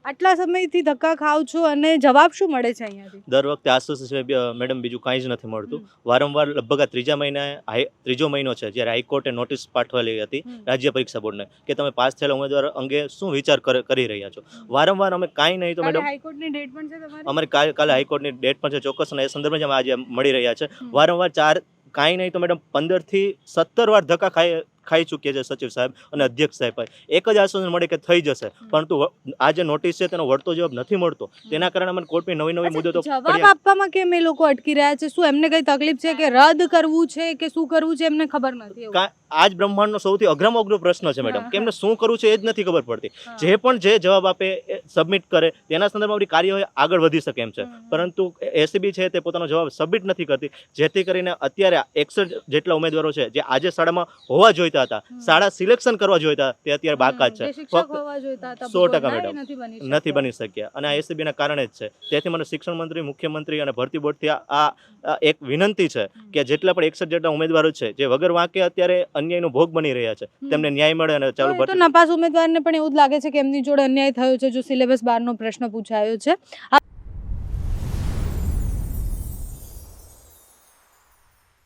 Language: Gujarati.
આટલા સમયથી ધક્કા ખાવ છો અને જવાબ શું મળે છે અહીંયાથી? દર વખતે આશ્વાસન સિવાય મેડમ બીજું કાંઈ જ નથી મળતું. વારંવાર લગભગ આ ત્રીજો મહિનો છે જ્યારે હાઈકોર્ટે નોટિસ પાઠવેલી હતી રાજ્ય પરીક્ષા બોર્ડને કે તમે પાસ થયેલા ઉમેદવાર અંગે શું વિચાર કરી રહ્યા છો. વારંવાર અમે કાંઈ નહીં તો મેડમ હાઈકોર્ટની ડેટ પણ છે તમારી? અમારી કાલે હાઈકોર્ટની ડેટ પણ છે ચોક્કસ, અને એ સંદર્ભે જ અમે આજે મળી રહ્યા છે. વારંવાર કાંઈ નહીં તો મેડમ 15 થી 17 વાર ધક્કા ખાઈ ચૂક્યા છે સચિવ સાહેબ અને અધ્યક્ષ સાહેબ. એક જ આશ્વાસન મળે કે થઈ જશે, પરંતુ આ જે નોટિસ છે તેનો વળતો જવાબ નથી મળતો. તેના કારણે અમને કોર્ટની નવી મુદતો જવાબ આપવામાં કેમ એ લોકો અટકી રહ્યા છે? શું એમને કઈ તકલીફ છે કે રદ કરવું છે કે શું કરવું છે એમને ખબર નથી? આજ બ્રહ્માંડનો સૌથી અઘરામાં અઘરો પ્રશ્ન છે મેડમ, કે એમને શું કરવું છે એ જ નથી ખબર પડતી. જે પણ જે જવાબ આપે સબમિટ કરે તેના સંદર્ભમાં આપણી કાર્યવાહી આગળ વધી શકે એમ છે, પરંતુ એસીબી છે તે પોતાનો જવાબ સબમિટ નથી કરતી, જેથી કરીને અત્યારે 61 જેટલા ઉમેદવારો છે જે આજે શાળામાં હોવા જોઈતા હતા, શાળા સિલેક્શન કરવા જોઈતા તે અત્યારે બાકાત છે. ફક્ત 100% મેડમ નથી બની શક્યા, અને આ એસીબીના કારણે જ છે. તેથી મને શિક્ષણ મંત્રી, મુખ્યમંત્રી અને ભરતી બોર્ડથી આ એક વિનંતી છે કે જેટલા પણ 61 જેટલા ઉમેદવારો છે જે વગર વાંકે અત્યારે અન્યાયનો ભોગ બની રહ્યા છે તેમને ન્યાય મળે અને ચાલુ ભરતી. તો નપાસ ઉમેદવારને પણ એવું જ લાગે છે કે એમની જોડે અન્યાય થયો છે જો સિલેબસ 12 નો પ્રશ્ન પૂછાયો છે.